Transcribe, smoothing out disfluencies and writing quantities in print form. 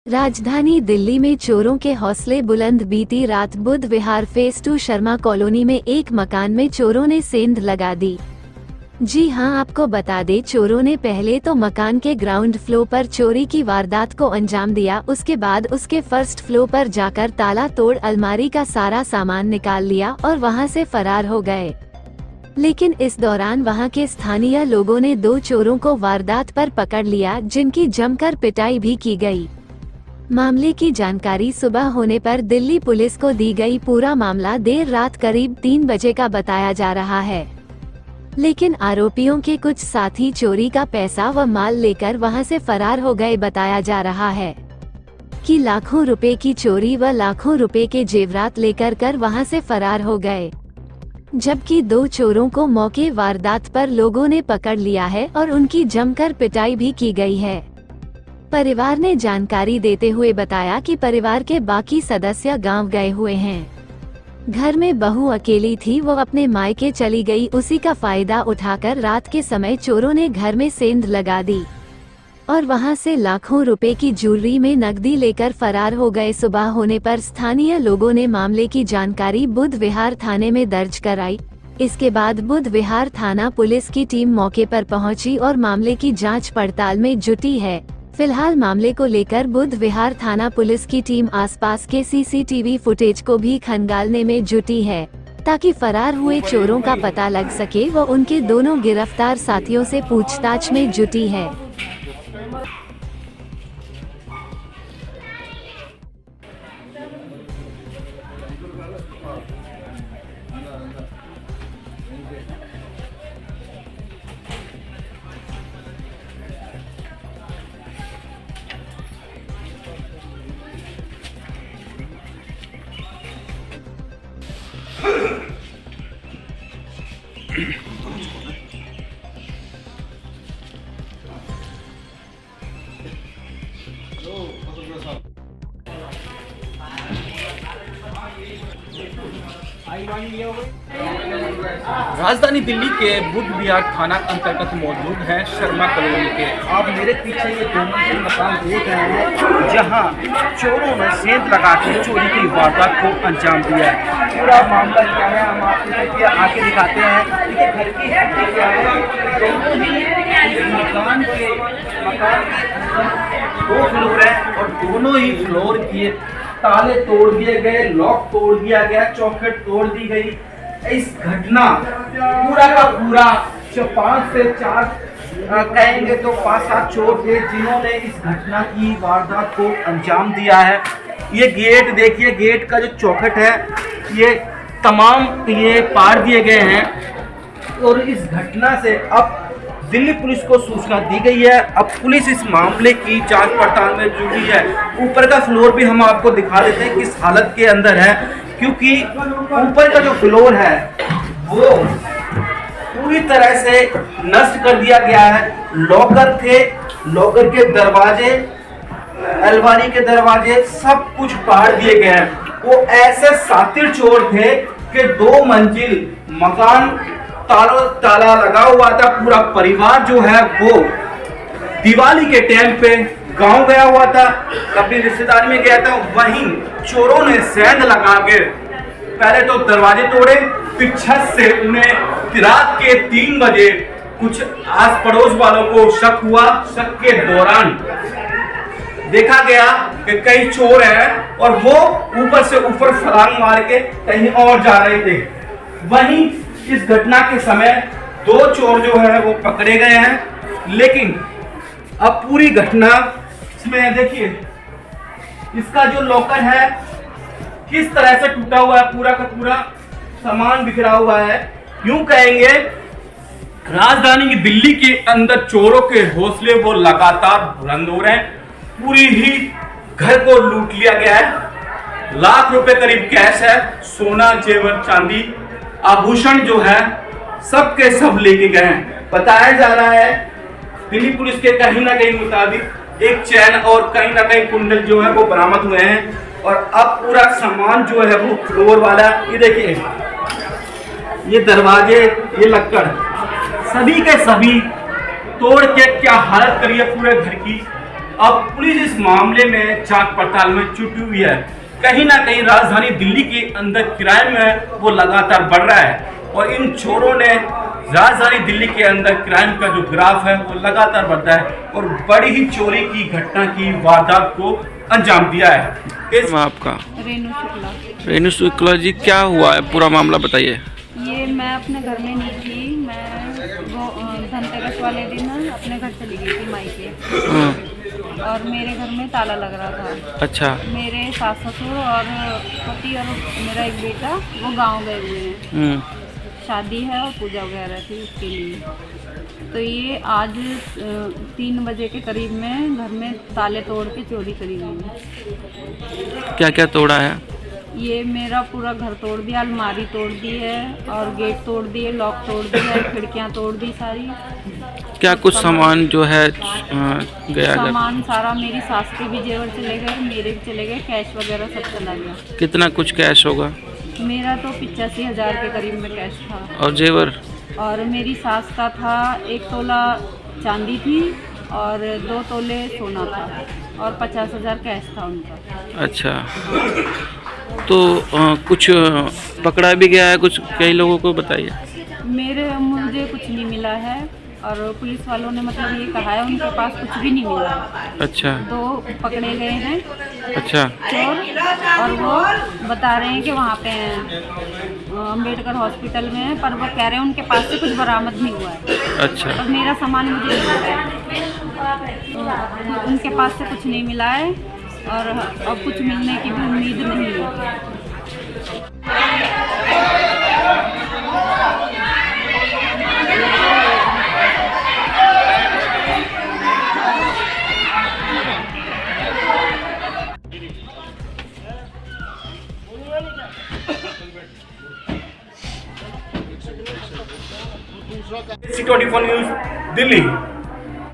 राजधानी दिल्ली में चोरों के हौसले बुलंद। बीती रात बुध विहार फेस 2 शर्मा कॉलोनी में एक मकान में चोरों ने सेंध लगा दी। जी हां, आपको बता दें, चोरों ने पहले तो मकान के ग्राउंड फ्लोर पर चोरी की वारदात को अंजाम दिया। उसके बाद उसके फर्स्ट फ्लोर पर जाकर ताला तोड़ अलमारी का सारा सामान निकाल लिया और वहां से फरार हो गए। लेकिन इस दौरान वहां के स्थानीय लोगों ने 2 चोरों को वारदात पर पकड़ लिया, जिनकी जमकर पिटाई भी की गई। मामले की जानकारी सुबह होने पर दिल्ली पुलिस को दी गई। पूरा मामला देर रात करीब 3 बजे का बताया जा रहा है। लेकिन आरोपियों के कुछ साथी चोरी का पैसा व माल लेकर वहां से फरार हो गए। बताया जा रहा है कि लाखों रुपए की चोरी व लाखों रुपए के जेवरात लेकर वहां से फरार हो गए, जबकि 2 चोरों को मौके वारदात पर लोगों ने पकड़ लिया है और उनकी जमकर पिटाई भी की गई है। परिवार ने जानकारी देते हुए बताया कि परिवार के बाकी सदस्य गांव गए हुए हैं। घर में बहू अकेली थी, वो अपने मायके चली गई। उसी का फायदा उठाकर रात के समय चोरों ने घर में सेंध लगा दी और वहां से लाखों रुपए की ज्वेलरी में नकदी लेकर फरार हो गए। सुबह होने पर स्थानीय लोगों ने मामले की जानकारी बुध विहार थाने में दर्ज कराई। इसके बाद बुध विहार थाना पुलिस की टीम मौके पर पहुंची और मामले की जांच पड़ताल में जुटी है। फिलहाल मामले को लेकर बुध विहार थाना पुलिस की टीम आसपास के सीसीटीवी फुटेज को भी खंगालने में जुटी है, ताकि फरार हुए चोरों का पता लग सके व उनके दोनों गिरफ्तार साथियों से पूछताछ में जुटी है। राजधानी दिल्ली के बुध विहार थाना अंतर्गत मौजूद है शर्मा कॉलोनी के। आप मेरे पीछे ये 2 मंजिल मकान देख रहे हैं, जहां चोरों ने सेंध लगाकर चोरी की वारदात को अंजाम दिया है। पूरा मामला क्या है हम आपको देखिए आके दिखाते हैं। ये घर की स्थिति क्या है। दोनों ही मकान के 2 फ्लोर है और दोनों ही फ्लोर के ताले तोड़ दिए गए, लॉक तोड़ दिया गया, चौखट तोड़ दी गई। इस घटना पूरा का पूरा 5 से 4 कहेंगे तो 5-7 चोर थे, जिन्होंने इस घटना की वारदात को अंजाम दिया है। ये गेट देखिए, गेट का जो चौखट है ये तमाम ये पाड़ दिए गए हैं और इस घटना से अब दिल्ली पुलिस को सूचना दी गई है। अब पुलिस इस मामले की जांच पड़ताल में जुटी है। ऊपर का फ्लोर भी हम आपको दिखा देते हैं किस हालत के अंदर है, क्योंकि ऊपर का जो फ्लोर है वो पूरी तरह से नष्ट कर दिया गया है। लॉकर थे, लॉकर के दरवाजे, अलमारी के दरवाजे सब कुछ फाड़ दिए गए हैं। वो ऐसे सातिर चोर थे कि 2 मंजिल मकान ताला लगा हुआ था। पूरा परिवार जो है वो दिवाली के टाइम पे गांव गया हुआ था, अपनी रिश्तेदारी में गया था। वहीं चोरों ने सेंध लगा के पहले तो दरवाजे तोड़े, फिर छत से उन्हें रात के 3 बजे कुछ आस पड़ोस वालों को शक हुआ। शक के दौरान देखा गया कि कई चोर हैं और वो ऊपर से ऊपर छलांग मार के कहीं और जा रहे थे। वहीं इस घटना के समय 2 चोर जो है वो पकड़े गए हैं। लेकिन अब पूरी घटना इसमें देखिए, इसका जो लॉकर है किस तरह से टूटा हुआ है, पूरा का पूरा सामान बिखरा हुआ है। यूं कहेंगे राजधानी की दिल्ली के अंदर चोरों के हौसले वो लगातार बुलंद हो रहे हैं। पूरी ही घर को लूट लिया गया है। लाख रुपए करीब कैश है, सोना, जेवर, चांदी, आभूषण जो है सब के सब लेके गए हैं। बताया जा रहा है दिल्ली पुलिस के कहीं ना कहीं मुताबिक एक चैन और कहीं ना कहीं कुंडल जो है वो बरामद हुए हैं। और अब पूरा सामान जो है वो फ्लोर वाला, ये देखिए, ये दरवाजे, ये लक्कड़, सभी के सभी तोड़ के क्या हालत करी है पूरे घर की। अब पुलिस इस मामले में जांच पड़ताल में जुटी हुई है। कहीं ना कहीं राजधानी दिल्ली के अंदर क्राइम है वो लगातार बढ़ रहा है और इन चोरों ने राजधानी दिल्ली के अंदर क्राइम का जो ग्राफ है वो लगातार बढ़ता है और बड़ी ही चोरी की घटना की वारदात को अंजाम दिया है। नाम आपका? रेणु शुक्ला। रेणु शुक्ला जी, क्या हुआ है, पूरा मामला बताइए। ये मैं अपने घर में नहीं थी, मैं धनतेरस वाले दिन अपने घर चली गई थी मायके और मेरे घर में ताला लग रहा था। अच्छा। मेरे सास ससुर और पति और मेरा एक बेटा वो गांव गए हुए हैं, शादी है और पूजा वगैरह थी उसके लिए। तो ये आज 3 बजे के करीब में घर में ताले तोड़ के चोरी करी गई। क्या क्या तोड़ा है? ये मेरा पूरा घर तोड़ दिया, अलमारी तोड़ दी है और गेट तोड़ दिए, लॉक तोड़ दिया, खिड़कियां तोड़ दी सारी। क्या कुछ सामान जो है गया? सामान सारा, मेरी सास के भी जेवर चले गए, मेरे भी चले गए, कैश वगैरह सब चला गया। कितना कुछ कैश होगा? मेरा तो 85,000 के करीब में कैश था। और जेवर? और मेरी सास का था 1 तोला चांदी थी और 2 तोले सोना था और 50,000 कैश था उनका। अच्छा, तो कुछ पकड़ा भी गया है कुछ, कई लोगों को बताइए। मुझे कुछ नहीं मिला है और पुलिस वालों ने मतलब ये कहा है उनके पास कुछ भी नहीं मिला है। अच्छा। 2 पकड़े गए हैं अच्छा। चोर और वो बता रहे हैं कि वहाँ पे अम्बेडकर हॉस्पिटल में है, पर वो कह रहे हैं उनके पास से कुछ बरामद नहीं हुआ है। अच्छा। और मेरा सामान मुझे नहीं मिला है, तो उनके पास से कुछ नहीं मिला है और अब कुछ मिलने की भी उम्मीद नहीं है। C24 news Delhi.